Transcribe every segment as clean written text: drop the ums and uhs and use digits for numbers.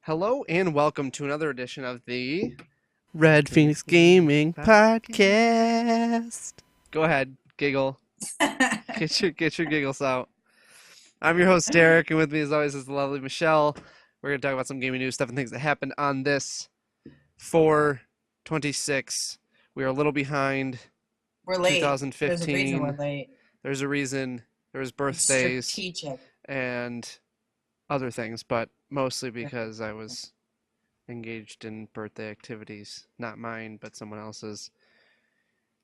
Hello and welcome to another edition of the Red Phoenix Gaming Podcast. Go ahead, giggle. Get your giggles out. I'm your host Derek, and with me as always is the lovely Michelle. We're gonna talk about some gaming news stuff and things that happened on this 4/26. We are a little behind. We're late. 2015. There's a reason we're late. There's a reason. There was birthdays Strategic. and other things, but mostly because I was engaged in birthday activities. Not mine, but someone else's.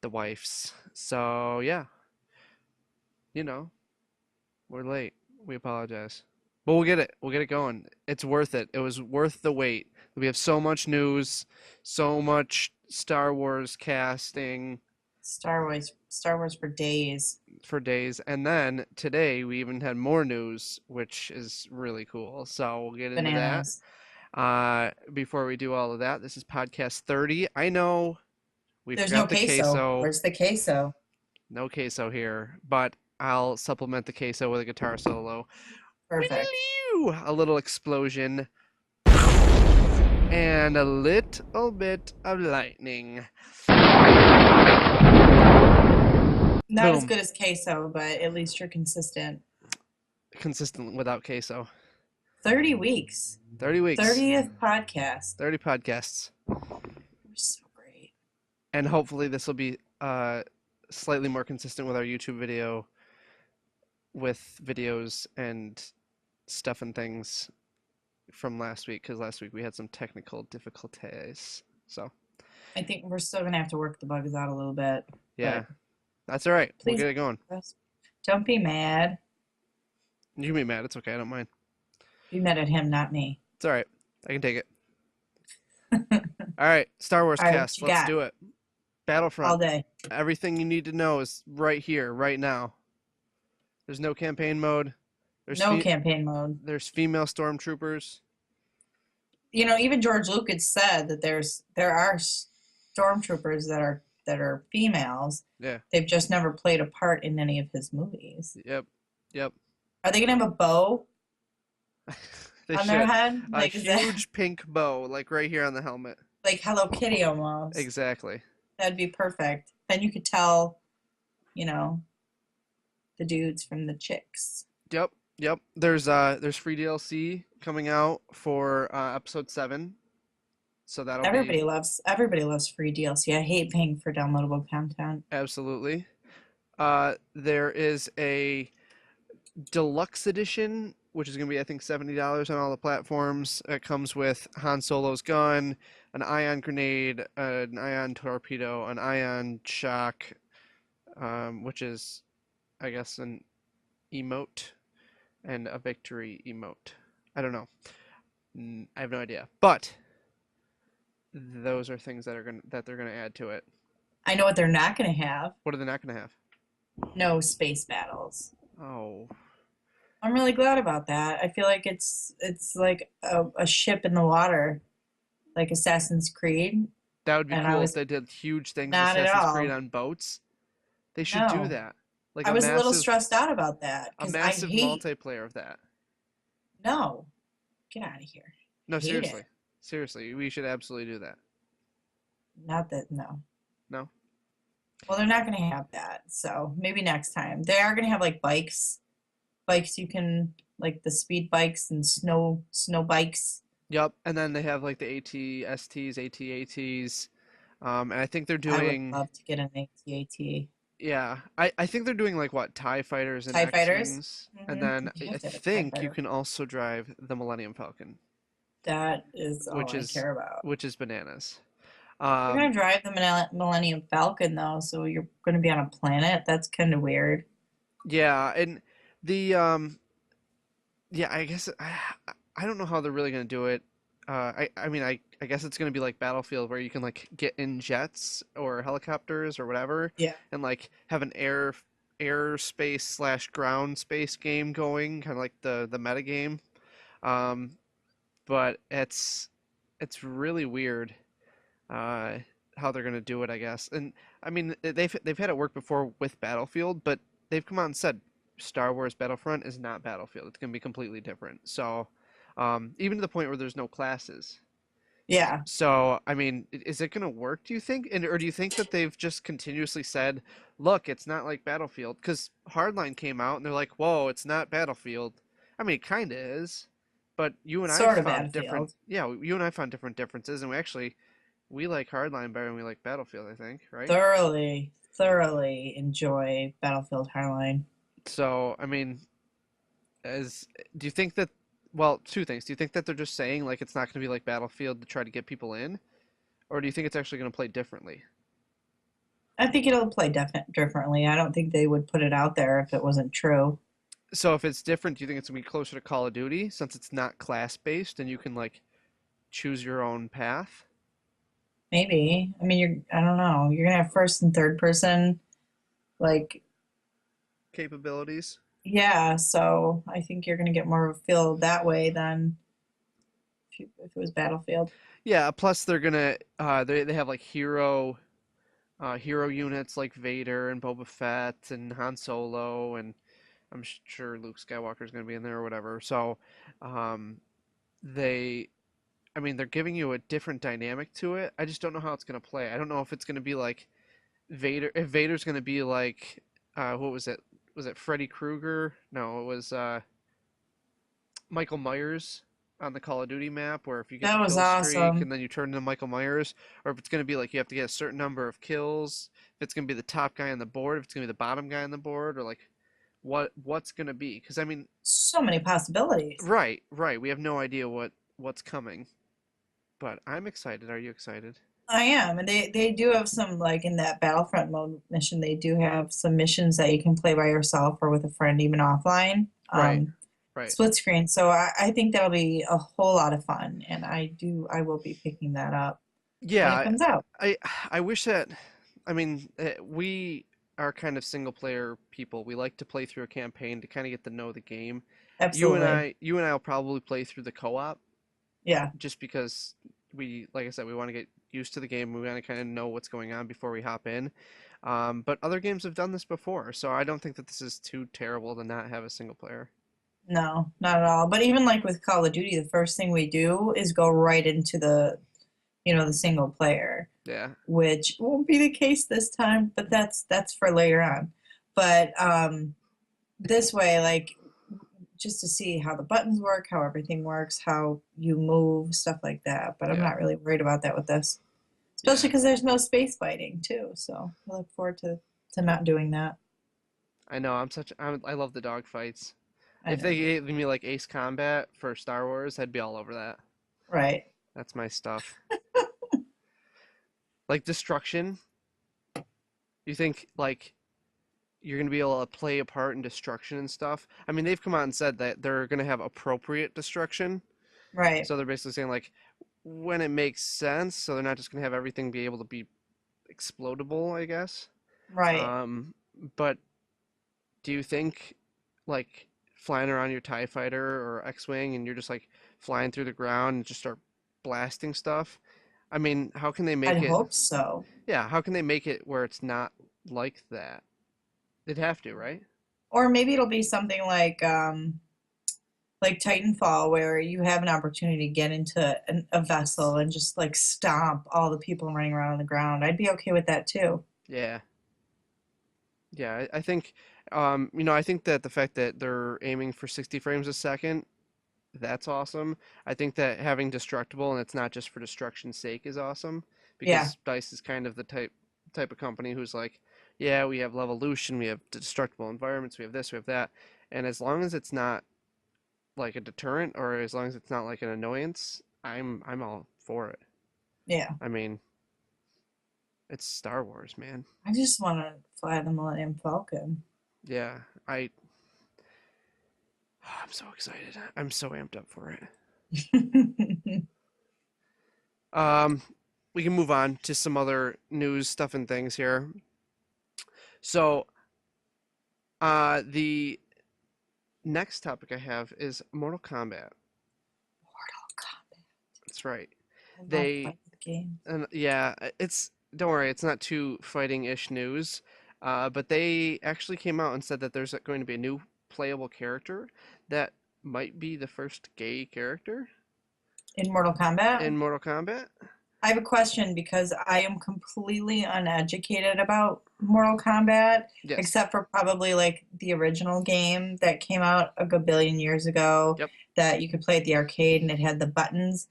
The wife's. So, yeah. You know, we're late. We apologize. But we'll get it. We'll get it going. It's worth it. It was worth the wait. We have so much news, so much Star Wars casting. Star Wars for days. And then today we even had more news, which is really cool. So we'll get into Bananas. that. Before we do all of that, this is podcast 30. I know we There's forgot no the queso. Where's the queso? No queso here, but I'll supplement the queso with a guitar solo. Perfect. A little explosion and a little bit of lightning. Not Boom. as good as queso, but at least you're consistent. Consistent without queso. 30 weeks. 30 weeks. 30th podcast. 30 podcasts. We're so great. And hopefully this will be slightly more consistent with our YouTube video, with videos and stuff and things from last week, because last week we had some technical difficulties. So I think we're still going to have to work the bugs out a little bit. yeah, that's all right. We'll Please. get it going. Don't be mad. You can be mad. It's okay. I don't mind. Be mad at him, not me. It's all right. I can take it. All right. Star Wars All right, cast. what you Let's got? do it. Battlefront. All day. Everything you need to know is right here, right now. There's no campaign mode. There's No campaign mode. There's female stormtroopers. You know, even George Lucas said that there are stormtroopers that are females. Yeah. They've just never played a part in any of his movies. Yep. Are they gonna have a bow They on should. their head? A Like is that huge pink bow, like right here on the helmet. like Hello Kitty almost? Exactly. That'd be perfect. Then you could tell, you know, the dudes from the chicks. Yep. There's free DLC coming out for episode 7. So that'll Everybody be loves free DLC. I hate paying for downloadable content. absolutely. There is a deluxe edition, which is going to be, I think, $70 on all the platforms. It comes with Han Solo's gun, an ion grenade, an ion torpedo, an ion shock, which is, I guess, an emote, and a victory emote. I don't know. I have no idea. But those are things that they're gonna add to it. I know what they're not gonna have. What are they not gonna have? No space battles. Oh. I'm really glad about that. I feel like it's like a ship in the water, like Assassin's Creed. That would be And cool if they did huge things with Not at Assassin's all. Creed on boats. They should do No. that. Like I was a little massive, stressed out about that a because I massive hate. multiplayer of that. No, get out of here. No, hate seriously. it. Seriously, we should absolutely do that. Not that no. No? Well, they're not going to have that, so maybe next time. They are going to have like bikes you can like the speed bikes and snow bikes. Yep, and then they have like the AT-STs, AT-ATs, and I think they're I doing, would love to get an AT-AT. yeah, I think they're doing like what, TIE fighters and TIE fighters? X-Wings, Mhm. and then You I have to have a TIE think you fighter. can also drive the Millennium Falcon, That is all which I is care about. which is bananas. You're going to drive the Millennium Falcon, though, so you're going to be on a planet? That's kind of weird. Yeah, and the yeah, I guess I don't know how they're really gonna do it. I mean I guess it's gonna be like Battlefield where you can like get in jets or helicopters or whatever, Yeah. and like have an airspace slash ground space game going, kind of like the meta game. But it's really weird how they're gonna do it, I guess. And I mean they've had it work before with Battlefield, but they've come out and said Star Wars Battlefront is not Battlefield. It's gonna be completely different. So even to the point where there's no classes. Yeah, So, I mean, is it going to work, do you think? And or do you think that they've just continuously said, "Look, it's not like Battlefield," because Hardline came out and they're like, "Whoa, it's not Battlefield." I mean, it kind of is, but you and I sort of found different. Battlefield. Yeah, you and I found different differences, and we like Hardline better than we like Battlefield, I think, right? Thoroughly enjoy Battlefield Hardline. So, I mean, as do you think that? Well, two things. Do you think that they're just saying like it's not going to be like Battlefield to try to get people in, or do you think it's actually going to play differently? I think it'll play differently. I don't think they would put it out there if it wasn't true. So if it's different, do you think it's gonna be closer to Call of Duty since it's not class based and you can like choose your own path Maybe. I mean, I don't know. You're gonna have first and third person, like, capabilities? yeah. So I think you're gonna get more of a feel that way than if it was Battlefield. Yeah. Plus they're gonna they have like hero units like Vader and Boba Fett and Han Solo and I'm sure Luke Skywalker's gonna be in there or whatever. So um, they I mean they're giving you a different dynamic to it. I just don't know how it's gonna play. I don't know if it's gonna be like Vader if Vader's gonna be like what was it? Was it Freddy Krueger? No, it was Michael Myers on the Call of Duty map, where if you get the That was kill streak awesome. and then you turn into Michael Myers, or if it's going to be like you have to get a certain number of kills, if it's going to be the top guy on the board, if it's going to be the bottom guy on the board, or like what's going to be? Because I mean, So many possibilities. right, we have no idea what's coming, but I'm excited. Are you excited? I am, and they do have some like in that Battlefront mode mission. They do have some missions that you can play by yourself or with a friend, even offline, Right, right. split screen. So I think that'll be a whole lot of fun, and I will be picking that up when it Yeah, comes out. I I wish that. I mean, we are kind of single player people. We like to play through a campaign to kind of get to know the game. Absolutely, You and I will probably play through the co-op yeah, just because like I said, we want to get used to the game. We want to kind of know what's going on before we hop in. But other games have done this before, so I don't think that this is too terrible to not have a single player. no, not at all. But even like with Call of Duty, the first thing we do is go right into the single player, Yeah, which won't be the case this time, but that's for later on. But this way, like just to see how the buttons work, how everything works, how you move, stuff like that. But I'm yeah, not really worried about that with this, especially yeah. because there's no space fighting too. So I look forward to not doing that. I know. I love the dog fights. I If know they you do. gave me like Ace Combat for Star Wars, I'd be all over that. Right. That's my stuff. Like destruction. You think like you're gonna be able to play a part in destruction and stuff? I mean, they've come out and said that they're gonna have appropriate destruction. Right. So they're basically saying like when it makes sense. So they're not just gonna have everything be able to be explodable, I guess. Right. Um, but do you think like flying around your TIE fighter or X-Wing and you're just like flying through the ground and just start blasting stuff? I mean, how can they I'd make it? hope so. Yeah, how can they make it where it's not like that? They'd have to, right? Or maybe it'll be something like Titanfall, where you have an opportunity to get into a vessel and just like stomp all the people running around on the ground. I'd be okay with that too. Yeah. Yeah, I think I think that the fact that they're aiming for 60 frames a second, that's awesome. I think that having destructible and it's not just for destruction's sake is awesome Yeah, because DICE is kind of the type of company who's like, yeah, we have Levolution, we have destructible environments, we have this, we have that. And as long as it's not like a deterrent or as long as it's not like an annoyance, I'm all for it. yeah. I mean, it's Star Wars, man. I just want to fly the Millennium Falcon. Yeah, I'm so excited. I'm so amped up for it. Um, we can move on to some other news stuff and things here. So, the next topic I have is Mortal Kombat. Mortal Kombat. That's right. I love They fighting games. and yeah, it's don't worry, it's not too fighting-ish news. But they actually came out and said that there's going to be a new playable character that might be the first gay character In Mortal Kombat? in Mortal Kombat. I have a question because I am completely uneducated about Mortal Kombat, Yes. except for probably like the original game that came out a good billion years ago Yep. that you could play at the arcade and it had the buttons.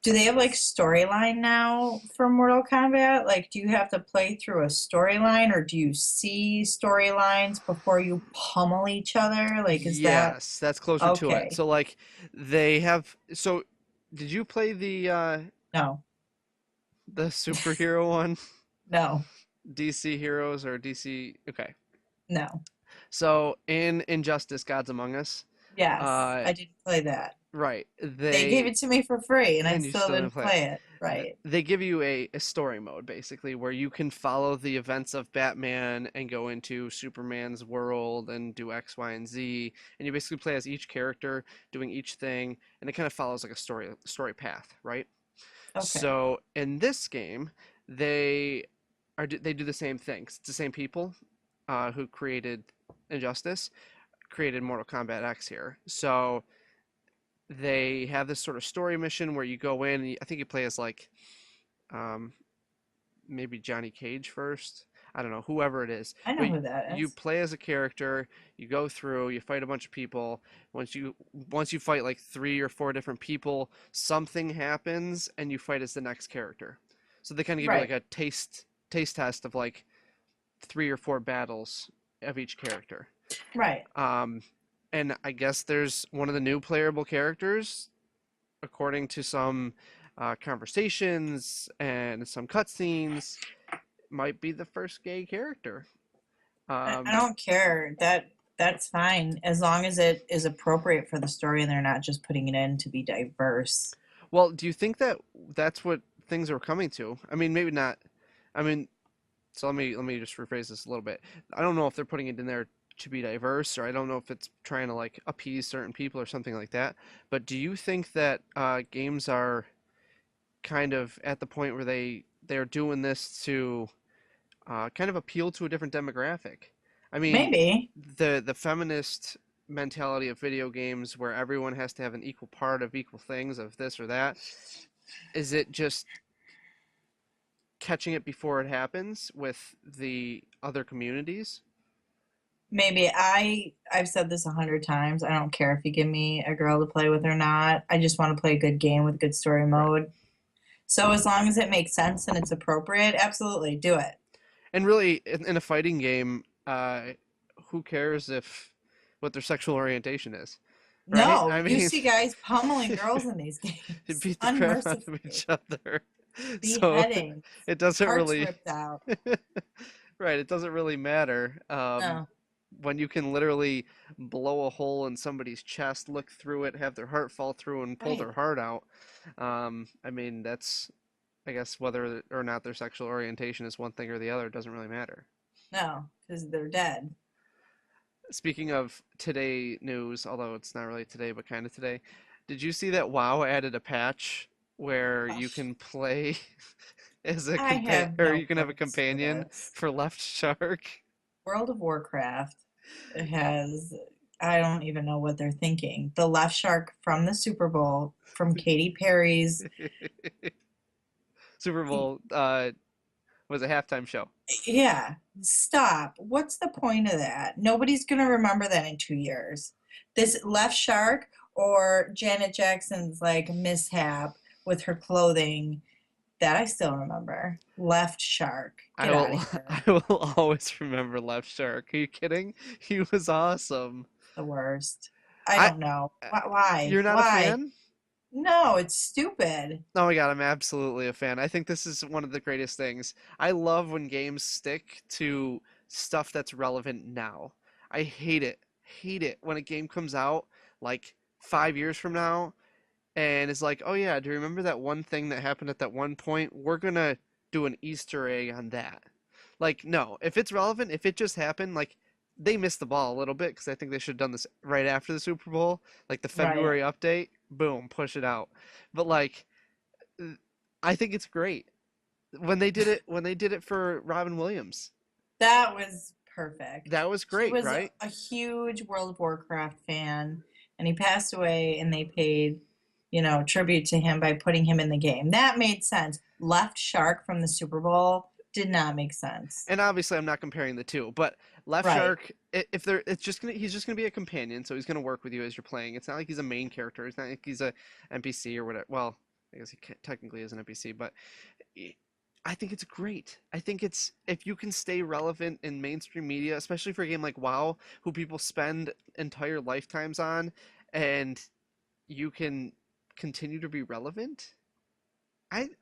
Do they have like storyline now for Mortal Kombat? Like, do you have to play through a storyline or do you see storylines before you pummel each other? Like, is that Yes, that's closer to it. okay? So like they have so did you play No, the superhero one? no, DC Heroes or DC Okay. no. So in Injustice Gods Among Us, Yes, uh I didn't play that. right, They gave they it to me for free and I and you still still didn't didn't play it. play it. Right. They give you a story mode basically where you can follow the events of Batman and go into Superman's world and do X, Y, and Z, and you basically play as each character doing each thing, and it kind of follows like a story path, right? Okay. So in this game, they they do the same things. It's the same people who created Injustice, created Mortal Kombat X here. So they have this sort of story mission where you go in and I think you play as like um, maybe Johnny Cage first. I don't know, whoever it is. I know But who that you is. play as a character, you go through, you fight a bunch of people. Once you fight like 3 or 4 different people, something happens and you fight as the next character. So they kind of give you like Right. a taste test of like 3 or 4 battles of each character. Right. Um, and I guess there's one of the new playable characters, according to some conversations and some cutscenes, might be the first gay character. I Um, don't care. That's fine as long as it is appropriate for the story and they're not just putting it in to be diverse. well, do you think that that's what things are coming to? I mean, maybe not. I mean, so let me just rephrase this a little bit. I don't know if they're putting it in there to be diverse, or I don't know if it's trying to like appease certain people or something like that. But do you think that games are kind of at the point where they're doing this to kind of appeal to a different demographic? I mean, Maybe. the feminist mentality of video games where everyone has to have an equal part of equal things of this or that, is it just catching it before it happens with the other communities? Maybe I've said this 100 times. I don't care if you give me a girl to play with or not. I just want to play a good game with good story Right. mode. So as long as it makes sense and it's appropriate, absolutely do it. And really, in a fighting game, who cares if what their sexual orientation is, right? No, I you mean, see guys pummeling girls in these games beat the crap out of unmercifully, each other. So beheadings, it doesn't hearts really, ripped out. right? It doesn't really matter No, when you can literally blow a hole in somebody's chest, look through it, have their heart fall through, and pull their right. heart out. I mean, that's I guess whether or not their sexual orientation is one thing or the other doesn't really matter. No, because they're dead. Speaking of today news, although it's not really today, but kind of today, did you see that WoW added a patch where Ugh, you can play as a I have or no you can have a place for companion this. for Left Shark? World of Warcraft has, I don't even know what they're thinking. The left shark from the Super Bowl, from Katy Perry's, Super Bowl was a halftime show. yeah, stop. What's the point of that? Nobody's going to remember that in 2 years. This left shark or Janet Jackson's like mishap with her clothing that I still remember. Left shark. I Get out will of here. I will always remember Left Shark. Are you kidding? He was awesome. The worst. I I don't know. Why? You're not a Why? fan? No, it's stupid. Oh my God, I'm absolutely a fan. I think this is one of the greatest things. I love when games stick to stuff that's relevant now. I hate it when a game comes out like 5 years from now and it's like, oh yeah, do you remember that one thing that happened at that one point? We're gonna do an Easter egg on that. Like, no, if it's relevant, if it just happened, like they missed the ball a little bit because I think they should have done this right after the Super Bowl, like the Right. February update, boom, push it out. But like, I think it's great when they did it for Robin Williams. That was perfect. That was He great, was right? a huge World of Warcraft fan, and he passed away, and they paid, tribute to him by putting him in the game. That made sense. Left Shark from the Super Bowl did not make sense. And obviously, I'm not comparing the two, but Left Right. Shark, he's just gonna be a companion, so he's gonna work with you as you're playing. It's not like he's a main character. It's not like he's a NPC or whatever. Well, I guess he technically is an NPC, but I think it's great. I think it's if you can stay relevant in mainstream media, especially for a game like WoW, who people spend entire lifetimes on, and you can continue to be relevant.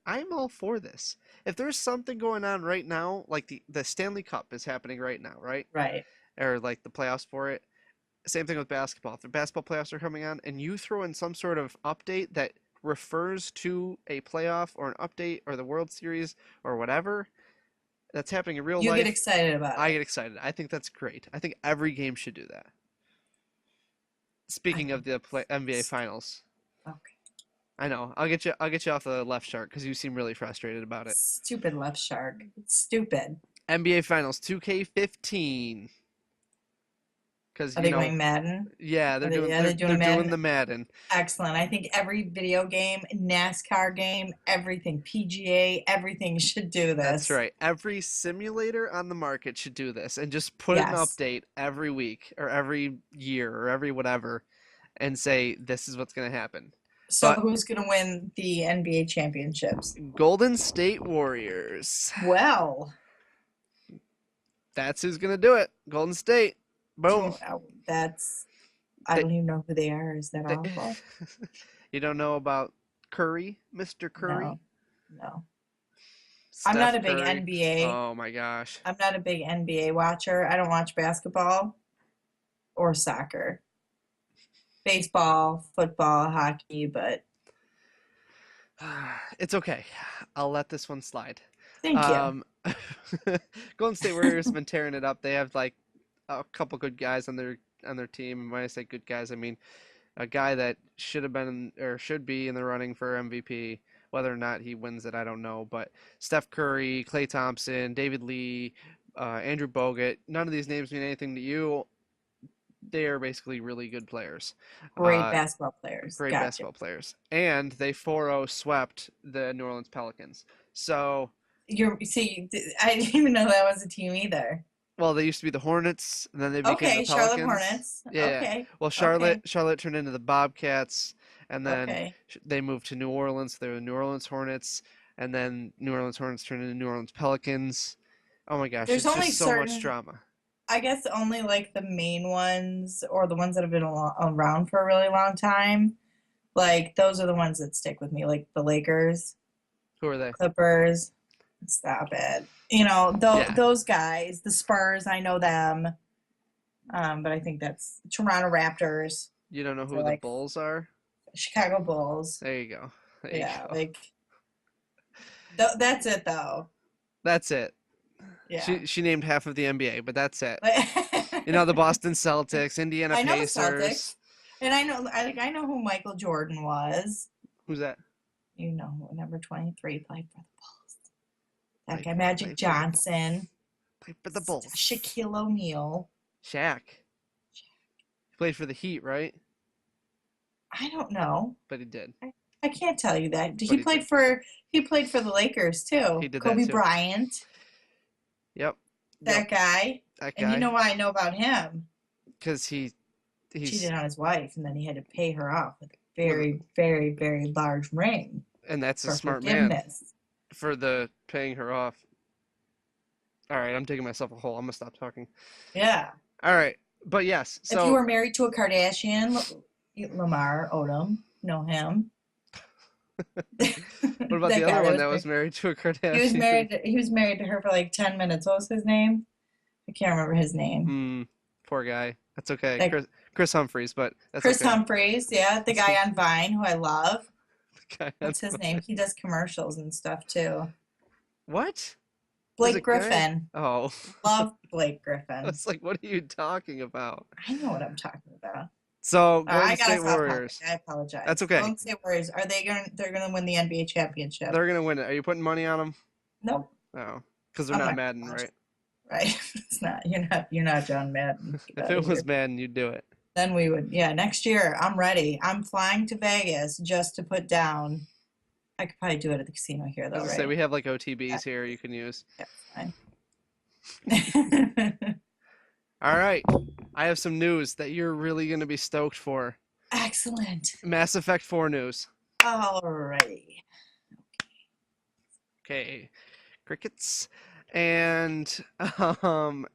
I'm all for this. If there's something going on right now, like the Stanley Cup is happening right now, right? Right. Or like the playoffs for it. Same thing with basketball. If the basketball playoffs are coming on and you throw in some sort of update that refers to a playoff or an update or the World Series or whatever that's happening in real You life, get excited about I it. get excited. I think that's great. I think every game should do that. Speaking of the NBA Finals. Okay. I know. I'll get you off the Left Shark because you seem really frustrated about it. Stupid Left Shark. It's stupid. NBA Finals 2K15. Because Are they going Madden? Yeah, they're They're doing the Madden. Excellent. I think every video game, NASCAR game, everything, PGA, everything should do this. That's right. Every simulator on the market should do this and just put an update every week or every year or every whatever and say this is what's going to happen. So who's going to win the NBA championships? Golden State Warriors. Well, that's who's going to do it. Golden State. Boom. I don't even know who they are. Is that awful? You don't know about Curry, Mr. Curry? No. Steph I'm not a big Curry. NBA. Oh my gosh. I'm not a big NBA watcher. I don't watch basketball or soccer. Baseball, football, hockey, but it's okay. I'll let this one slide. Thank you. Golden State Warriors have been tearing it up. They have like a couple good guys on their team. And when I say good guys, I mean a guy that should have been or should be in the running for MVP. Whether or not he wins it, I don't know. But Steph Curry, Klay Thompson, David Lee, Andrew Bogut. None of these names mean anything to you. They are basically really good players. Great basketball players. Great basketball players. And they 4-0 swept the New Orleans Pelicans. So I didn't even know that was a team either. Well, they used to be the Hornets, and then they became the Pelicans. Charlotte Hornets. Yeah. Okay. Well, Charlotte turned into the Bobcats, and then they moved to New Orleans. They were the New Orleans Hornets, and then New Orleans Hornets turned into New Orleans Pelicans. Oh my gosh, there's only just so much drama. I guess only like the main ones or the ones that have been around for a really long time. Like those are the ones that stick with me, like the Lakers. Who are they? Clippers. Stop it. Those guys, the Spurs, I know them. But I think that's Toronto Raptors. You don't know who the Bulls are? Chicago Bulls. There you go. That's it though. That's it. Yeah. She named half of the NBA, but that's it. The Boston Celtics, Indiana Pacers. Celtics. And I know who Michael Jordan was. Who's that? Number 23 played for the Bulls. That guy, Magic Johnson. Played for the Bulls. Shaquille O'Neal. Shaq. He played for the Heat, right? I don't know. But he did. I can't tell you that. He played for the Lakers too. He did Kobe that too. Bryant. Yep. That guy. And you know why I know about him? Because he cheated on his wife, and then he had to pay her off with a very, very, very large ring. And that's a smart man for the paying her off. All right, I'm digging myself a hole. I'm gonna stop talking. Yeah. All right, but yes. So if you were married to a Kardashian, Lamar Odom, know him. What about the other one that was married to a Kardashian? He was married to her for like 10 minutes. What was his name? I can't remember his name. Poor guy. That's okay. Chris Humphries, but that's Chris okay. Humphries, yeah, the guy on Vine who I love. What's his name? He does commercials and stuff too. What? Blake Griffin. Oh. Love Blake Griffin. It's like, what are you talking about? I know what I'm talking about. So, Golden State Warriors. I apologize. That's okay. Golden State Warriors. They're going to win the NBA championship. They're going to win it. Are you putting money on them? Nope. Oh, because they're not Madden, right? Right. It's not. You're not John Madden. If it was Madden, you'd do it. Then we would, yeah, next year, I'm ready. I'm flying to Vegas just to put down. I could probably do it at the casino here, As though, I say, right? we have like Yeah, OTBs here you can use. yeah, fine. All right. I have some news that you're really going to be stoked for. Excellent. Mass Effect 4 news. Alrighty. Okay. Crickets. And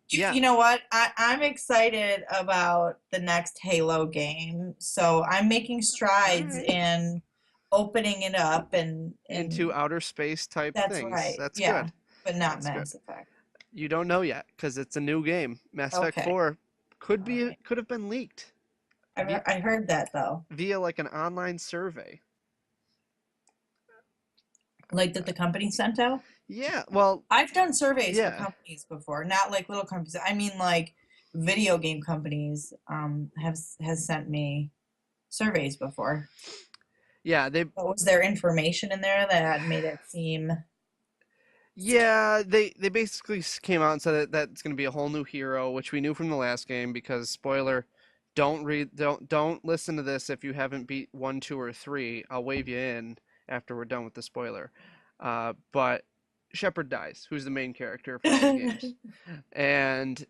yeah. You know what? I'm excited about the next Halo game. So I'm making All strides right. in opening it up Into and outer space type that's things. right. That's Yeah, good. but not That's good. Mass Effect. You don't know yet because it's a new game. Mass Effect Okay. 4 All right. could have been leaked I, via, I heard that though. via like an online survey. Like that the company sent out? Yeah, well, I've done surveys for yeah. companies before, not like little companies. I mean like video game companies has sent me surveys before. Yeah, But was there information in there that made it seem they basically came out and said that that's going to be a whole new hero, which we knew from the last game because spoiler, don't listen to this if you haven't beat 1, 2 or 3. I'll wave you in after we're done with the spoiler. But Shepard dies, who's the main character for all the games. And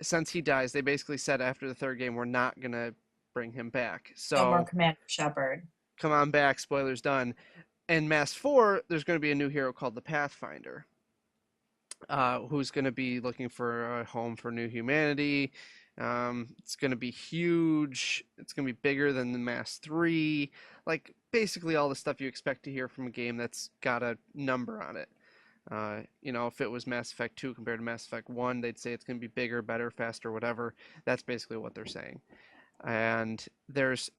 since he dies, they basically said after the third game we're not going to bring him back. no more So, Commander Shepard? come on back, spoilers done. In Mass 4, there's going to be a new hero called the Pathfinder, who's going to be looking for a home for new humanity. It's going to be huge. It's going to be bigger than the Mass 3. Like, basically all the stuff you expect to hear from a game that's got a number on it. If it was Mass Effect 2 compared to Mass Effect 1, they'd say it's going to be bigger, better, faster, whatever. That's basically what they're saying. And there's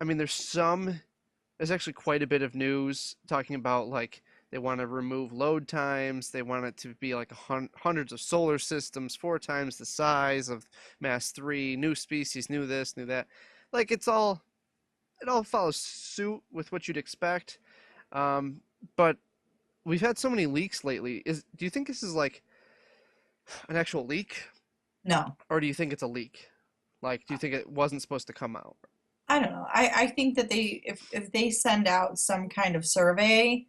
actually quite a bit of news talking about like they want to remove load times. They want it to be like hundreds of solar systems, 4 times the size of Mass 3, new species, new this, new that. Like it all follows suit with what you'd expect. Um, but we've had so many leaks lately. Do you think this is like an actual leak, No, or do you think it's a leak? Like, do you think it wasn't supposed to come out? I don't know. I think that if they send out some kind of survey,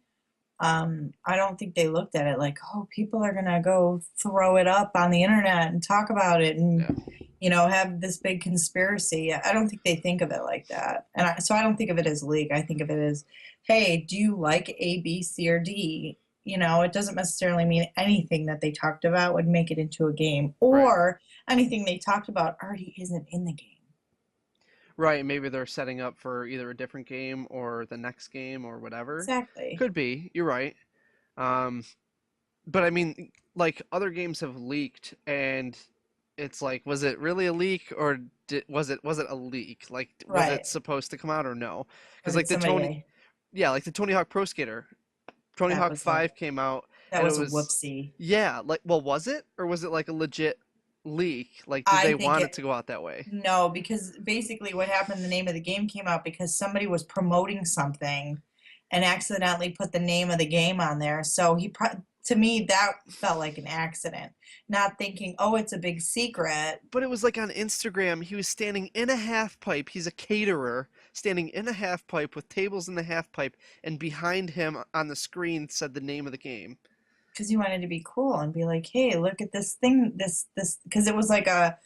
I don't think they looked at it like, oh, people are gonna go throw it up on the internet and talk about it and Yeah. have this big conspiracy. I don't think they think of it like that, and so I don't think of it as leak. I think of it as, hey, do you like A, B, C, or D? It doesn't necessarily mean anything that they talked about would make it into a game, Right. or anything they talked about already isn't in the game. Right, maybe they're setting up for either a different game or the next game or whatever. Exactly. Could be. You're right. Um, but I mean, like other games have leaked, and it's like, was it really a leak, or was it a leak? Like, was it Right. supposed to come out or no? Or Because did somebody, like the Tony Hawk Pro Skater, Tony that Hawk was a 5 came out, that and it was a was, whoopsie. yeah, like, well, was it, or was it like a legit leak? Like, did I they think want it it to go out that way? No, because basically what happened, the name of the game came out because somebody was promoting something and accidentally put the name of the game on there. So to me, that felt like an accident, not thinking, oh, it's a big secret. But it was like on Instagram, he was standing in a half pipe. He's a caterer, standing in a half pipe with tables in the half pipe, and behind him on the screen said the name of the game. Because he wanted to be cool and be like, hey, look at this thing, this, because it was like a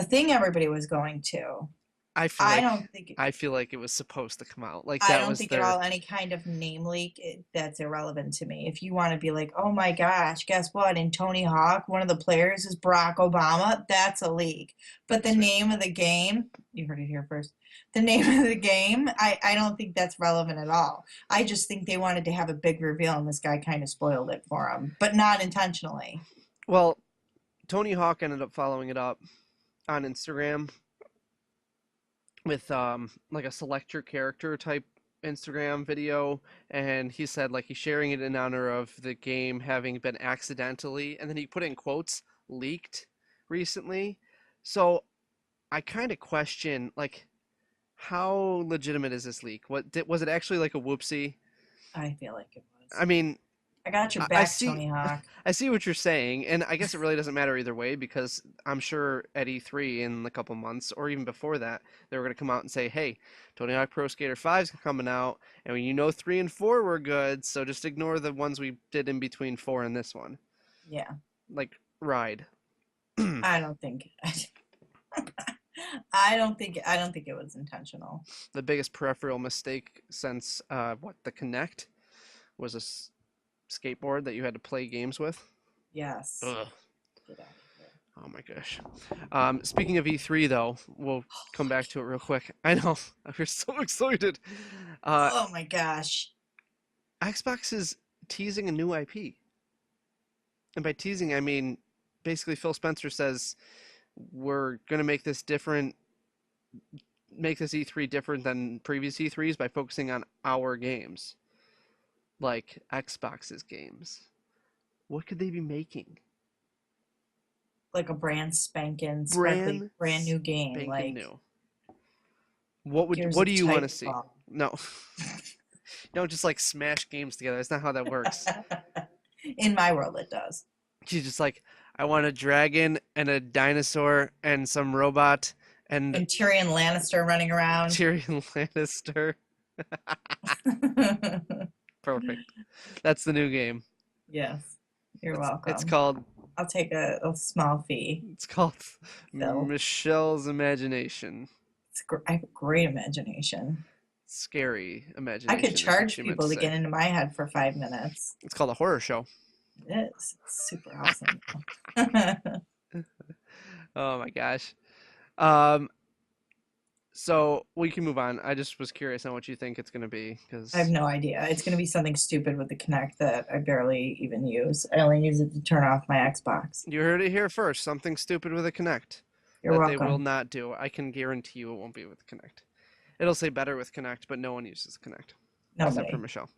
thing everybody was going to. I feel I like don't think I feel like it was supposed to come out. Like I that don't was think at their all any kind of name leak, that's irrelevant to me. If you want to be like, oh my gosh, guess what? In Tony Hawk, one of the players is Barack Obama, that's a leak. But the that's name of the game, you heard it here first. The name of the game, I don't think that's relevant at all. I just think they wanted to have a big reveal, and this guy kind of spoiled it for him, but not intentionally. well, Tony Hawk ended up following it up on Instagram with like a select your character type Instagram video, and he said like he's sharing it in honor of the game having been accidentally, and then he put in quotes, leaked recently. So I kind of question like how legitimate is this leak? Was it actually like a whoopsie? I feel like it I was. mean, I got your I back, see. Tony Hawk. I see what you're saying, and I guess it really doesn't matter either way because I'm sure at E3 in a couple months, or even before that, they were going to come out and say, "Hey, Tony Hawk Pro Skater 5 is coming out, and you know 3 and 4 were good, so just ignore the ones we did in between 4 and this one." Yeah. Like Ride. I don't think. I don't think it was intentional. The biggest peripheral mistake since the Kinect was skateboard that you had to play games with. Yes. Ugh. Get out of here. Oh my gosh. Speaking of E3 though, we'll come back to it real quick. I know. We're so excited. Oh my gosh. Xbox is teasing a new IP. And by teasing, I mean basically Phil Spencer says we're going to make this different, make this E3 different than previous E3s by focusing on our games. Like Xbox's games. What could they be making? Like a brand spanking, sparkly, brand new game. Spanking Like new. What Gears do of you want to see? Titanfall. No. Don't just like smash games together. That's not how that works. In my world, it does. She's just like, I want a dragon and a dinosaur and some robot and Tyrion Lannister running around. Tyrion Lannister. Perfect. That's the new game. Yes. You're welcome. It's called. I'll take a small fee. It's called Phil. Michelle's Imagination. I have a great imagination. Scary imagination. I could charge is what you meant people to say. get into my head for 5 minutes. It's called a horror show. It is. It's super awesome. Oh my gosh. So we can move on. I just was curious on what you think it's going to be because I have no idea. It's going to be something stupid with the Kinect that I barely even use. I only use it to turn off my Xbox. you heard it here first. Something stupid with a Kinect You're that welcome. they will not do. I can guarantee you it won't be with Kinect. It'll say better with Kinect, but no one uses Kinect except Nobody. for Michelle.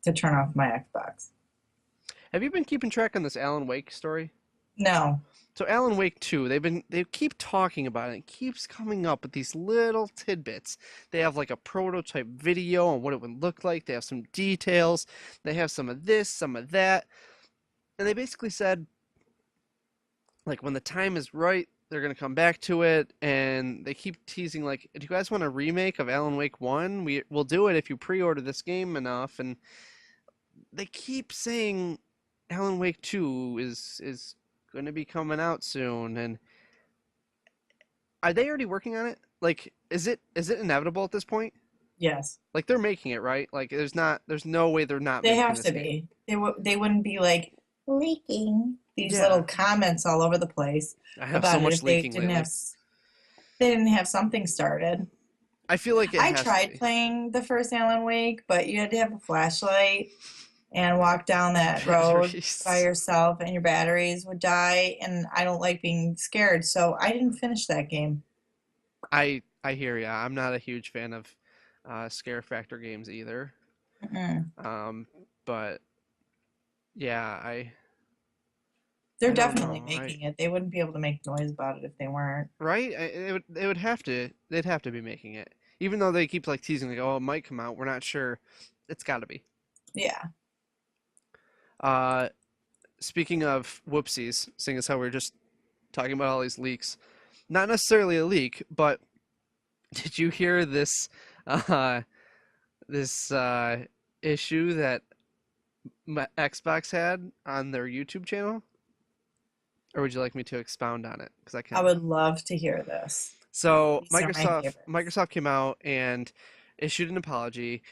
To turn off my Xbox. Have you been keeping track on this Alan Wake story? No. So Alan Wake 2, they keep talking about it. It keeps coming up with these little tidbits. They have like a prototype video on what it would look like. They have some details. They have some of this, some of that. And they basically said, like, when the time is right, they're going to come back to it. And they keep teasing, like, do you guys want a remake of Alan Wake 1? We'll do it if you pre-order this game enough. And they keep saying Alan Wake 2 is going to be coming out soon, and are they already working on it? Like, is it inevitable at this point? Yes. Like, they're making it, right? Like, there's no way they're not. They making have this to game. be. They wouldn't be like leaking these Yeah. little comments all over the place I have about so it much if they leaking didn't lately. they didn't have something started. I feel like I has to tried be. playing the first Alan Wake, but you had to have a flashlight and walk down that road Batteries. by yourself, and your batteries would die, and I don't like being scared, so I didn't finish that game. I hear ya. I'm not a huge fan of scare factor games either. Mm-mm. But yeah, They're I don't definitely know. making it. They wouldn't be able to make noise about it if they weren't. Right? They would have to. They'd have to be making it, even though they keep like teasing, like, oh, it might come out. We're not sure. It's got to be. Yeah. Speaking of whoopsies, seeing as how we're just talking about all these leaks, not necessarily a leak, but did you hear this issue that Xbox had on their YouTube channel? Or would you like me to expound on it? Because I can. I would love to hear this. So These are my favorites. Microsoft came out and issued an apology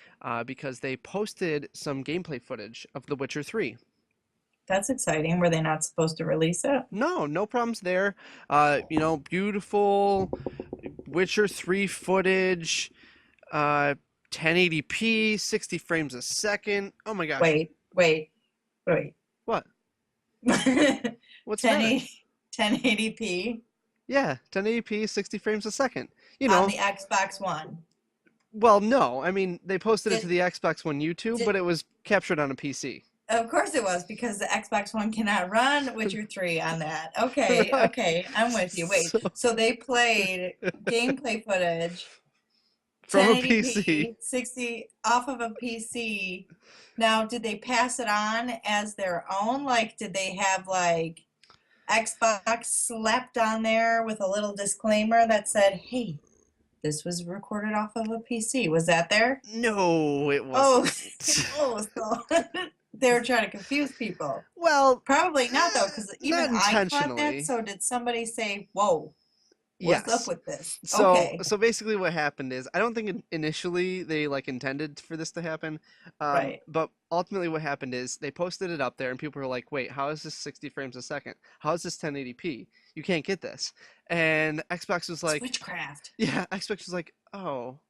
because they posted some gameplay footage of The Witcher 3. That's exciting. Were they not supposed to release it? No problems there. Beautiful Witcher 3 footage, 1080p, 60 frames a second. Oh my gosh. Wait. What? What's that? 1080p Yeah, 1080p, 60 frames a second. on the Xbox One. Well, no. I mean, they posted it to the Xbox One YouTube, but it was captured on a PC. Of course it was, because the Xbox One cannot run Witcher 3 on that. Okay, I'm with you. Wait, so they played gameplay footage from a PC. 1080p, 60 off of a PC. Now, did they pass it on as their own? Like, did they have like Xbox slapped on there with a little disclaimer that said, "Hey, this was recorded off of a PC." Was that there? No, it Oh, wasn't. oh, so they were trying to confuse people. Well, Probably not though, because even not I caught that. intentionally. So did somebody say, "Whoa, what's up Yes. with this?" So Okay, so basically what happened is I don't think initially they like intended for this to happen. right. But ultimately what happened is they posted it up there and people were like, "Wait, how is this 60 frames a second? How is this 1080p? You can't get this." And Xbox was It's like, witchcraft. yeah, Xbox was like, "Oh,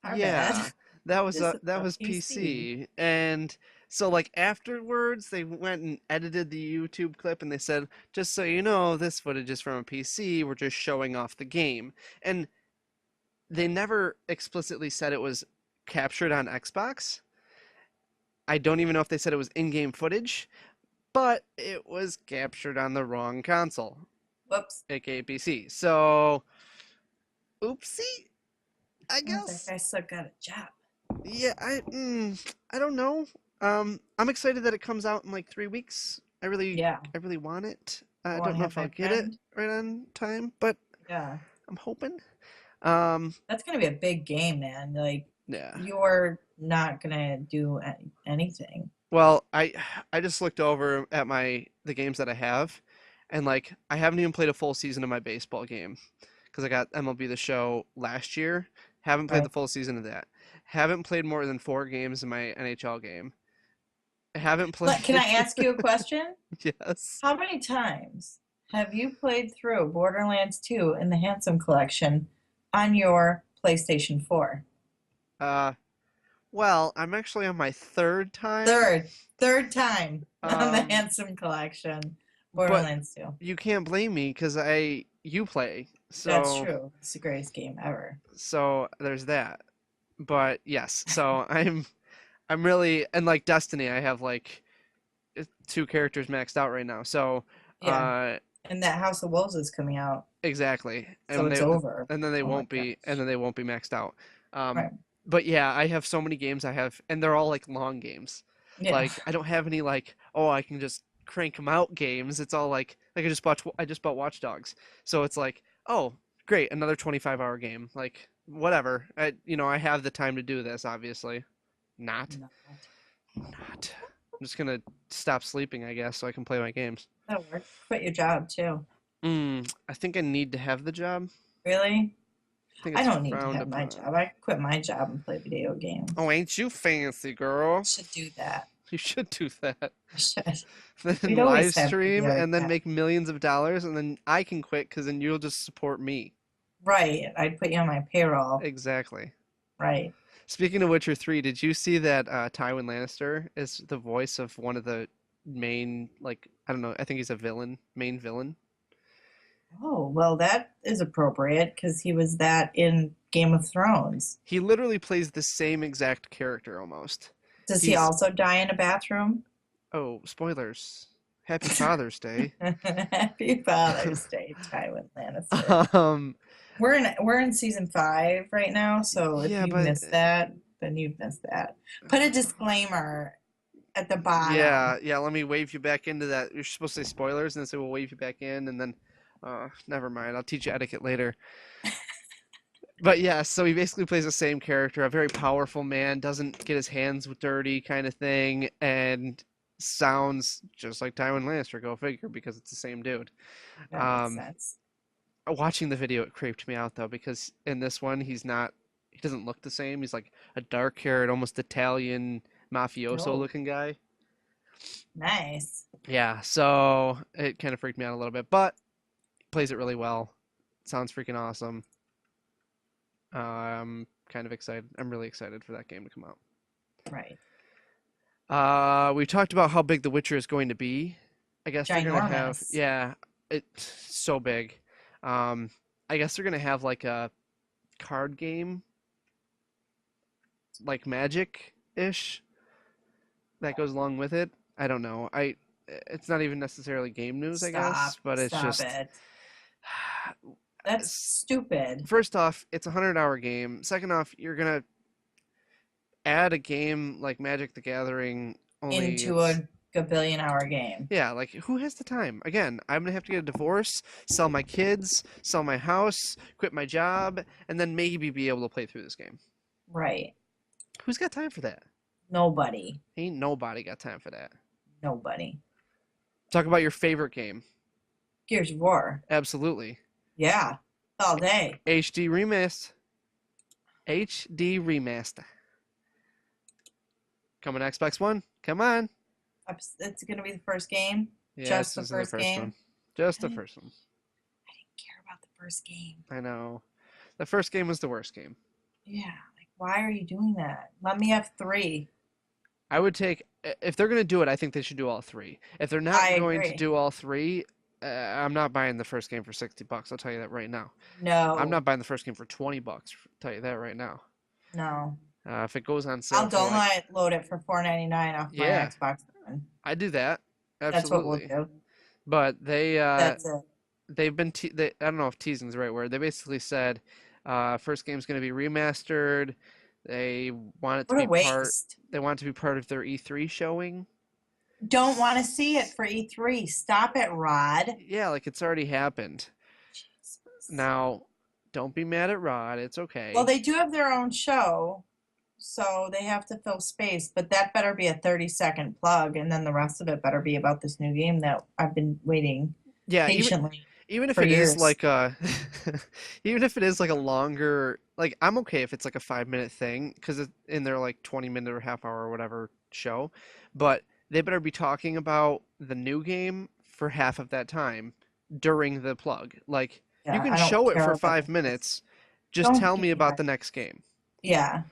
Our bad. yeah, This is that a was PC. PC." And so like afterwards they went and edited the YouTube clip and they said, "Just so you know, this footage is from a PC. We're just showing off the game." And they never explicitly said it was captured on Xbox. I don't even know if they said it was in-game footage, but it was captured on the wrong console, Whoops. aka PC. So, oopsie, I Oh, that guess. guy still got a job. Yeah, I don't know. I'm excited that it comes out in like 3 weeks. Yeah. I really want it. I Go and don't know have if I'll my get it friend. right on time, but Yeah. I'm hoping. Um, That's gonna be a big game, man. Like yeah. you're not gonna do anything. Well, I just looked over at the games that I have, and like I haven't even played a full season of my baseball game because I got MLB The Show last year. Haven't played the Right. full season of that. Haven't played more than 4 games in my NHL game. Haven't Can I played. ask you a question? Yes. How many times have you played through Borderlands 2 in the Handsome Collection on your PlayStation 4? Uh, well, I'm actually on my third time. Third time on the Um, Handsome Collection, but Borderlands 2. you can't blame me because you play. That's So true. It's the greatest game ever. there's that. But yes, so I'm really and like Destiny, I have like 2 characters maxed out right now. So, Yeah. uh, And that House of Wolves is coming out, exactly, so it's over. and then they Oh my won't be, and gosh. then they won't be maxed out. Um, Right. but yeah, I have so many games I have, and they're all like long games. Yeah. Like I don't have any like, oh, I can just crank them out games. It's all like I just bought Watch Dogs, so it's like, oh, great, another 25-hour game. Like whatever, I have the time to do this. Obviously, not. Not. Not. I'm just gonna stop sleeping, I guess, so I can play my games. That'll work. Quit your job too. I think I need to have the job. Really? I think I it's don't need to frowned have my upon. job. I quit my job and play video games. Oh, ain't you fancy, girl? Should do that. You should do that. I should. Then We'd live always have stream video and then chat. make millions of dollars, and then I can quit because then you'll just support me. Right. I'd put you on my payroll. Exactly. Right. Speaking of Witcher 3, did you see that Tywin Lannister is the voice of one of the main, like, I don't know, I think he's a villain, main villain? Oh, well, that is appropriate because he was that in Game of Thrones. He literally plays the same exact character almost. Does he He's also die in a bathroom? Oh, spoilers. Happy Father's Day. Happy Father's Day, Tywin Lannister. Um, We're in season 5 right now, so if yeah, you but missed that, then you've missed that. Put a disclaimer at the bottom. yeah, let me wave you back into that. You're supposed to say spoilers and then say we'll wave you back in and then never mind. I'll teach you etiquette later. But yeah, so he basically plays the same character, a very powerful man, doesn't get his hands dirty kind of thing, and sounds just like Tywin Lannister, go figure, because it's the same dude. That makes Um, sense. Watching the video, it creeped me out though, because in this one, he doesn't look the same. He's like a dark-haired, almost Italian mafioso Oh, looking guy. nice. Yeah, so it kind of freaked me out a little bit, but he plays it really well. Sounds freaking awesome. I'm kind of excited. I'm really excited for that game to come out. Right. We talked about how big The Witcher is going to be. I guess they're gonna have, Ginormous. yeah, it's so big. Um, I guess they're gonna have like a card game, like Magic-ish, that goes along with it. I don't know. It's not even necessarily game news, I Stop. guess, but it's Stop just it. That's stupid. First off, it's a 100-hour game. Second off, you're gonna add a game like Magic the Gathering. Only Into it's a billion-hour game. yeah, like who has the time? Again, I'm gonna have to get a divorce, sell my kids, sell my house, quit my job, and then maybe be able to play through this game. Right. Who's got time for that? Nobody. Ain't nobody got time for that. Nobody. Talk about your favorite game. Gears of War. Absolutely. Yeah. All day. HD remaster. HD remaster. Coming to Xbox One. Come on. It's going to be the first game. Yeah, Just the this is first game. one. Just the first one. I didn't care about the first game. I know. The first game was the worst game. Yeah. Like, why are you doing that? Let me have 3. I would take, if they're going to do it, I think they should do all 3. If they're not going to do all 3, I'm not buying the first game for $60. I'll tell you that right now. No. I'm not buying the first game for $20. I'll tell you that right now. No. If it goes on sale, I'll download it for $4.99 off my Xbox One. I do that. Absolutely. That's what we'll do. But they, That's it. they've been, I don't know if teasing is the right word. They basically said, first game's going to be remastered. They want it to be They want it to be part of their E3 showing. Don't want to see it for E3. Stop it, Rod. Yeah, like it's already happened. Jesus. Now, don't be mad at Rod. It's okay. Well, they do have their own show, so they have to fill space. But that better be a 30-second plug, and then the rest of it better be about this new game that I've been waiting patiently. Even if it is like a, even if it is like a longer, like I'm okay if it's like a 5-minute thing because it's in their like 20-minute or half hour or whatever show, but they better be talking about the new game for half of that time during the plug. Like you can show it for 5 minutes, just tell me about the next game. Yeah.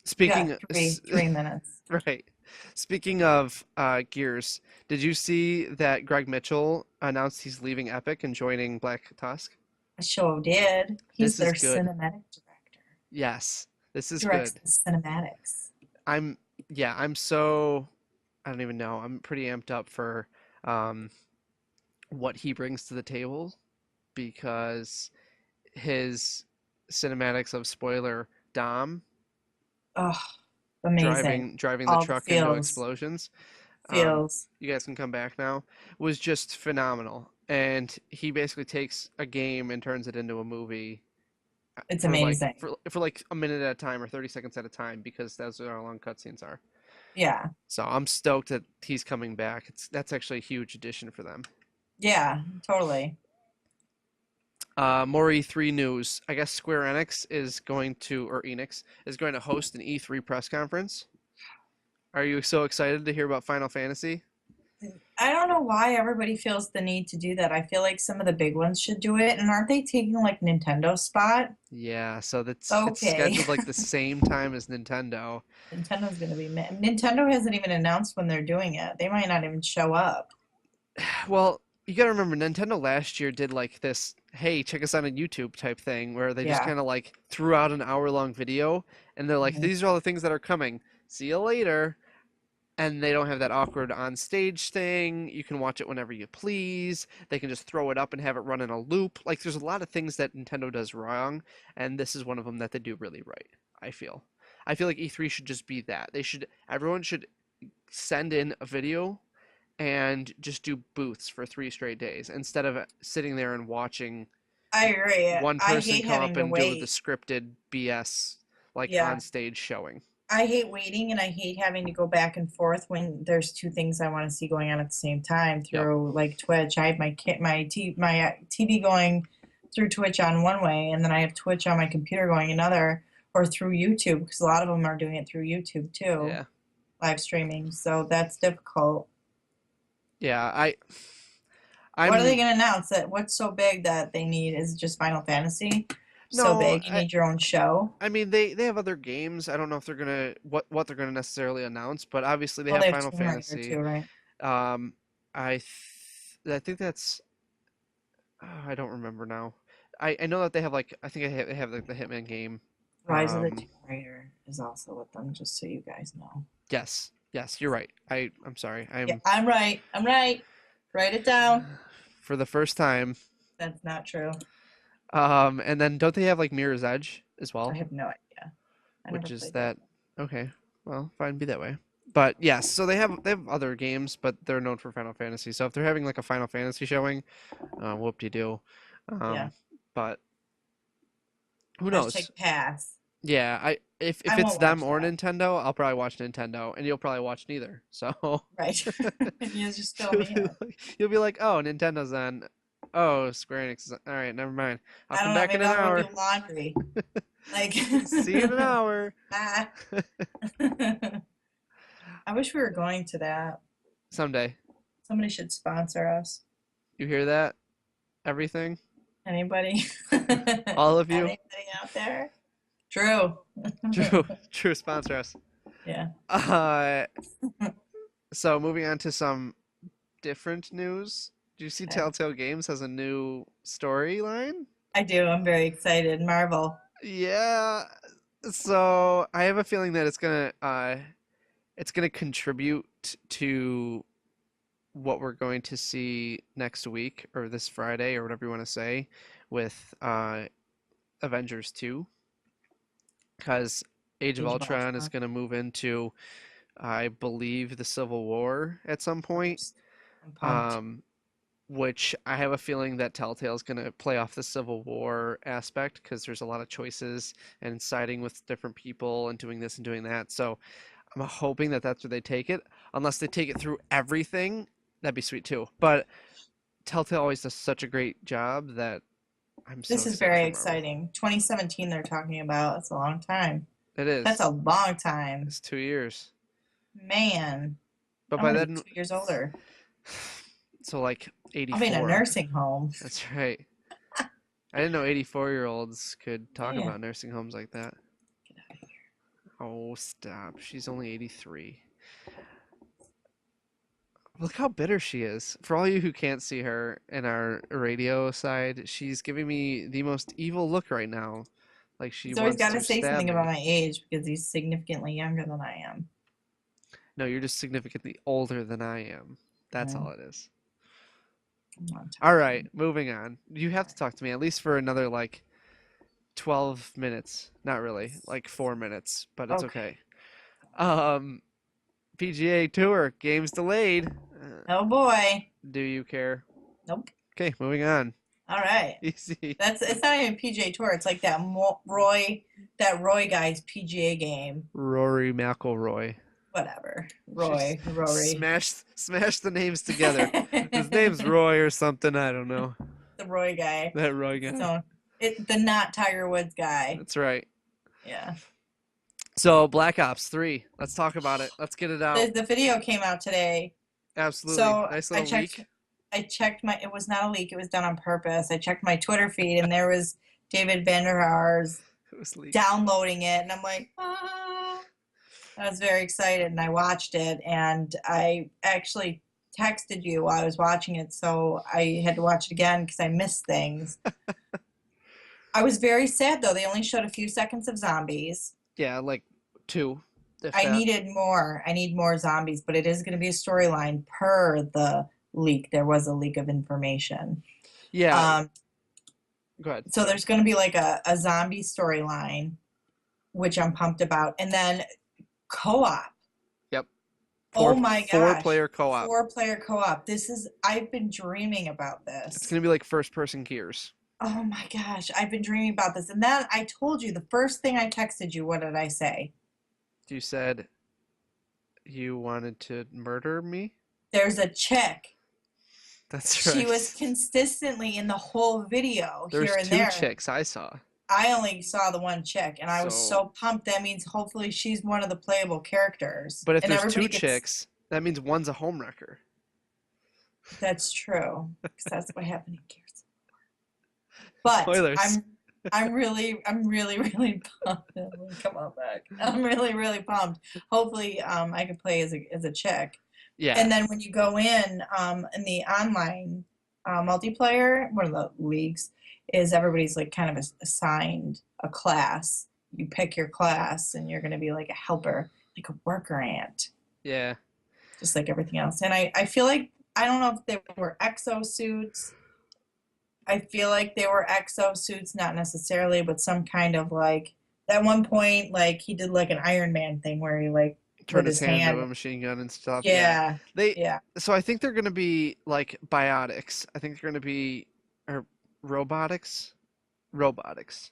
Speaking 3 minutes. Right. Speaking of Gears, did you see that Greg Mitchell announced he's leaving Epic and joining Black Tusk? I sure did. He's their cinematic director. Yes, this is Directs good. The cinematics. I'm so, I don't even know. I'm pretty amped up for what he brings to the table because his cinematics of spoiler Dom. Oh, amazing. Driving the truck into explosions. You guys can come back now. Was just phenomenal. And he basically takes a game and turns it into a movie. It's amazing. For like a minute at a time or 30 seconds at a time because that's what our long cutscenes are. Yeah. So I'm stoked that he's coming back. That's actually a huge addition for them. Yeah, totally. More E3 news. I guess Square Enix is going to host an E3 press conference. Are you so excited to hear about Final Fantasy? I don't know why everybody feels the need to do that. I feel like some of the big ones should do it. And aren't they taking like Nintendo's spot? Yeah, so it's scheduled like the same time as Nintendo. Nintendo's going to be Nintendo hasn't even announced when they're doing it. They might not even show up. Well, you got to remember Nintendo last year did like this, hey, check us out on YouTube type thing where they just kind of like threw out an hour-long video and they're like, these are all the things that are coming. See you later. And they don't have that awkward on-stage thing. You can watch it whenever you please. They can just throw it up and have it run in a loop. Like, there's a lot of things that Nintendo does wrong, and this is one of them that they do really right, I feel. I feel like E3 should just be that. Everyone should send in a video and just do booths for 3 straight days instead of sitting there and watching I agree. one person come up and do the scripted BS, like, on-stage showing. I hate waiting, and I hate having to go back and forth when there's 2 things I want to see going on at the same time through like Twitch. I have my TV going through Twitch on one way, and then I have Twitch on my computer going another, or through YouTube because a lot of them are doing it through YouTube too. Yeah, live streaming. So that's difficult. Yeah, what are they going to announce? What's so big that they need? Is it just Final Fantasy? So big, you need your own show. I mean, they have other games. I don't know if they're gonna what they're gonna necessarily announce, but obviously they have Final Fantasy. Too, right? I think that's I don't remember now. I know that they have like they have like the Hitman game. Rise of the Tomb Raider is also with them, just so you guys know. Yes, you're right. I'm sorry. I'm right. Write it down. For the first time. That's not true. And then don't they have like Mirror's Edge as I well? have no idea. I never Which is played that. that okay. Well, fine, be that way. But yes, so they have other games, but they're known for Final Fantasy. So if they're having like a Final Fantasy showing, whoop-de-doo. Yeah. Um, but who knows? Hashtag pass. Yeah, I if I it's won't them watch or that. Nintendo, I'll probably watch Nintendo, and you'll probably watch neither. So Right. You just fill you'll me be in. you'll be like, oh, Nintendo's on. Oh, Square Enix is on. All right, never mind. I'll I come don't know. back in Maybe an I'll go hour. do laundry. Like, See you in an hour. ah. I wish we were going to that. Someday. Somebody should sponsor us. You hear that? Everything? Anybody? All of you? Anybody out there? True. True. True, sponsor us. Yeah. Uh, so moving on to some different news. Do you see Okay. Telltale Games has a new storyline? I do. I'm very excited. Marvel. Yeah. So I have a feeling that it's gonna contribute to what we're going to see next week or this Friday or whatever you want to say with Avengers 2 because Age of Age of Ultron is Ultron. going to move into I believe the Civil War at some point. I'm pumped. Um, which I have a feeling that Telltale's going to play off the Civil War aspect because there's a lot of choices and siding with different people and doing this and doing that. So I'm hoping that that's where they take it. Unless they take it through everything, that'd be sweet too. But Telltale always does such a great job that I'm so This is excited very for Marvel. exciting. 2017 they're talking about. That's a long time. It That's is. a long time. It's 2 years. Man, But I by want to be then, 2 years older. so like I'll be in a 84. nursing home. That's right. I didn't know 84-year-olds could talk Yeah. about nursing homes like that. Get out of here. Oh, stop. She's only 83. Look how bitter she is. For all you who can't see her in our radio side, she's giving me the most evil look right now. Like she He's always wants got to to say stab something about me. my age because he's significantly younger than I am. No, you're just significantly older than I am. That's No, all it is. I'm not All talking. right, moving on. You have to talk to me at least for another like 12 minutes. Not really, like 4 minutes, but it's Okay. okay. Um, PGA Tour games delayed. Oh boy. Do you care? Nope. Okay, moving on. All right. Easy. It's not even PGA Tour. It's like that Roy guy's PGA game. Rory McIlroy. Whatever. She's Rory. smash the names together. His name's Roy or something. I don't know. The Roy guy. That Roy guy. So the not Tiger Woods guy. That's right. Yeah. So Black Ops 3. Let's talk about it. Let's get it out. The video came out today. Absolutely. So Nice I little checked. leak. I checked my. It was not a leak. It was done on purpose. I checked my Twitter feed, and there was David Vanderhaar's It was leaked. downloading it, and I'm like, ah. I was very excited, and I watched it, and I actually texted you while I was watching it, so I had to watch it again because I missed things. I was very sad though. They only showed a few seconds of zombies. Yeah, like 2. If I that. needed more. I need more zombies, but it is going to be a storyline per the leak. There was a leak of information. Yeah. Go ahead. So there's going to be like a zombie storyline, which I'm pumped about. And then co-op. Yep. Oh my gosh. 4-player co-op. 4-player co-op. I've been dreaming about It's this. gonna be like first-person Gears. Oh my gosh. I've been dreaming about this. And then I told you the first thing I texted you, what did I say? You said you wanted to murder me? There's a chick. That's right. She was consistently in the whole video There's here and 2 there. chicks I saw. I only saw the one chick, and I was so pumped. That means hopefully she's one of the playable characters. But if and there's 2 chicks, that means one's a homewrecker. That's true, because that's what happened in Gears. But Spoilers. I'm really pumped. Come on back. I'm really pumped. Hopefully, I can play as a chick. Yeah. And then when you go in the online multiplayer, one of the leagues, is everybody's like kind of assigned a class. You pick your class, and you're going to be like a helper, like a worker ant. Yeah. Just like everything else. And I feel like, I don't know if they were exosuits. I feel like they were exosuits, not necessarily, but some kind of like at one point, like he did like an Iron Man thing where he like Turn with his his hand into hand. a machine gun and stuff. Yeah, Yeah, they. yeah, So I think they're gonna be like biotics. I think they're gonna be or robotics. Robotics.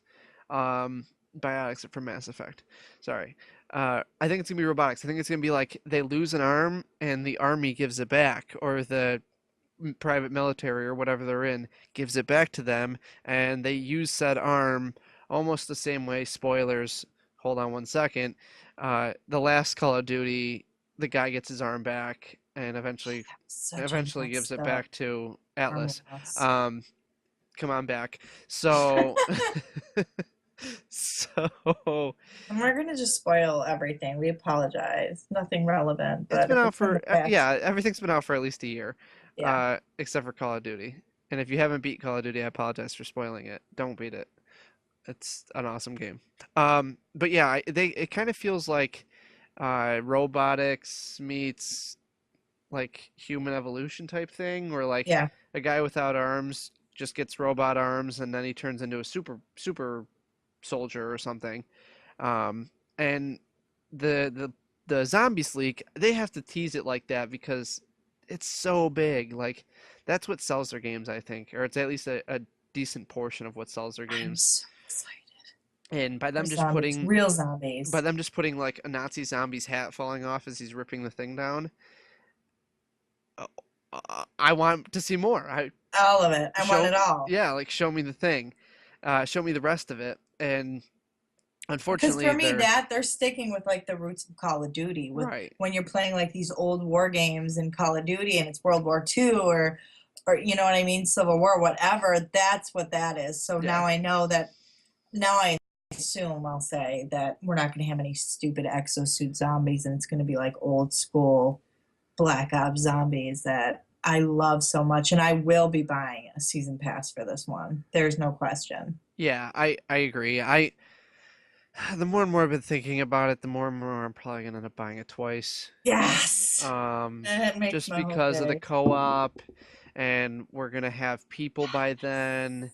Um, biotics are from Mass Effect. Sorry. I think it's gonna be robotics. I think it's gonna be like they lose an arm and the army gives it back, or the private military or whatever they're in gives it back to them, and they use said arm almost the same way. Spoilers. Hold on one second. The last Call of Duty, the guy gets his arm back and eventually such a eventually gives messed it up back to arm Atlas. loss. Um, come on back. So, so And we're gonna just spoil everything. We apologize. Nothing relevant, it's but been if out it's in for the past, yeah, everything's been out for at least a year, yeah. except for Call of Duty. And if you haven't beat Call of Duty, I apologize for spoiling it. Don't beat it. It's an awesome game. But yeah, it kind of feels like robotics meets like human evolution type thing, where like Yeah. a guy without arms just gets robot arms, and then he turns into a super soldier or something. And the Zombies League, they have to tease it like that because it's so big. Like that's what sells their games, I think, or it's at least a decent portion of what sells their I'm games. so excited And for zombies, real zombies. by them just putting like a Nazi zombie's hat falling off as he's ripping the thing down, uh, I want to see more. I All of it. I want show it all. yeah, like show me the thing, show me the rest of it. And Because unfortunately, for me, they're that they're sticking with like the roots of Call of Duty. With right. when you're playing like these old war games in Call of Duty and it's World War II or you know what I mean, Civil War, whatever. That's what that is. So Yeah. now I know that. Now I assume I'll say that we're not going to have any stupid exosuit zombies, and it's going to be like old school Black Ops zombies that I love so much, and I will be buying a season pass for this one. There's no question. Yeah, I agree. I the more and more I've been thinking about it, the more and more I'm probably gonna end up buying it twice. Yes, Um, it makes just my whole because of the day. co-op, and we're gonna have people by then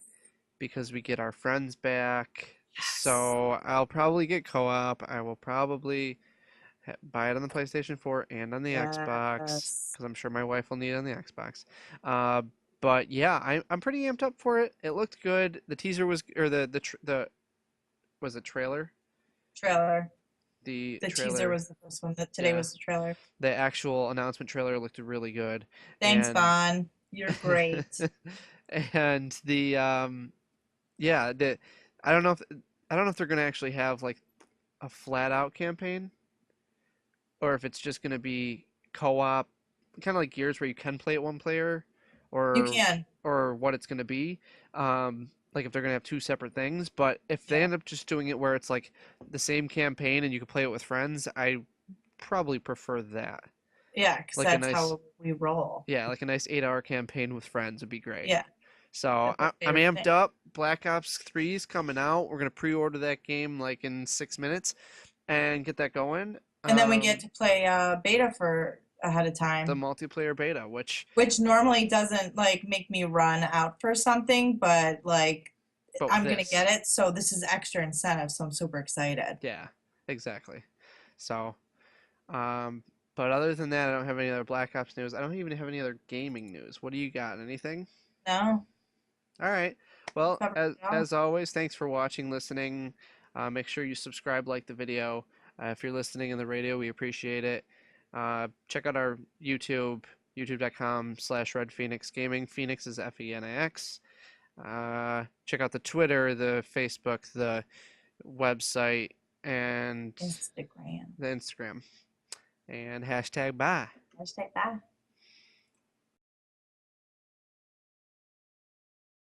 because we get our friends back. Yes, So I'll probably get co-op. I will probably buy it on the PlayStation 4 and on the Xbox yes. because I'm sure my wife will need it on the Xbox. Uh, but yeah, I'm pretty amped up for it. It looked good. The teaser was, or the was it trailer? Trailer. The The teaser trailer, was the first one. That today yeah, was the trailer. the actual announcement trailer looked really good, Thanks, and Vaughn. You're great. and yeah, I don't know if I don't know if they're gonna actually have like a flat out campaign or if it's just gonna be co-op, kind of like Gears where you can play it one player, You or can. what it's gonna be. Like if they're gonna have two separate things, but if they Yeah. end up just doing it where it's like the same campaign and you can play it with friends, I probably prefer that. Yeah, because Like a that's nice, how we roll. yeah, like a nice 8 hour campaign with friends would be great. Yeah, So that's my I'm favorite amped thing. up. Black Ops 3 is coming out. We're gonna pre-order that game like in 6 minutes and get that going. And then we get to play beta for ahead of The time, multiplayer beta, which which normally doesn't like make me run out for something, but like but with I'm gonna this, get it, so this is extra incentive, so I'm super excited. yeah, exactly. So, um, but other than that, I don't have any other Black Ops news. I don't even have any other gaming news. What do you got? Anything? No, All right. Well, covered it all. as always, thanks for watching, listening. Make sure you subscribe, like the video. If you're listening in the radio, we appreciate it. Check out our YouTube, youtube.com/Red Phoenix Gaming. Phoenix is Phoenix. Check out the Twitter, the Facebook, the website, and Instagram. the Instagram. And hashtag bye. Hashtag bye.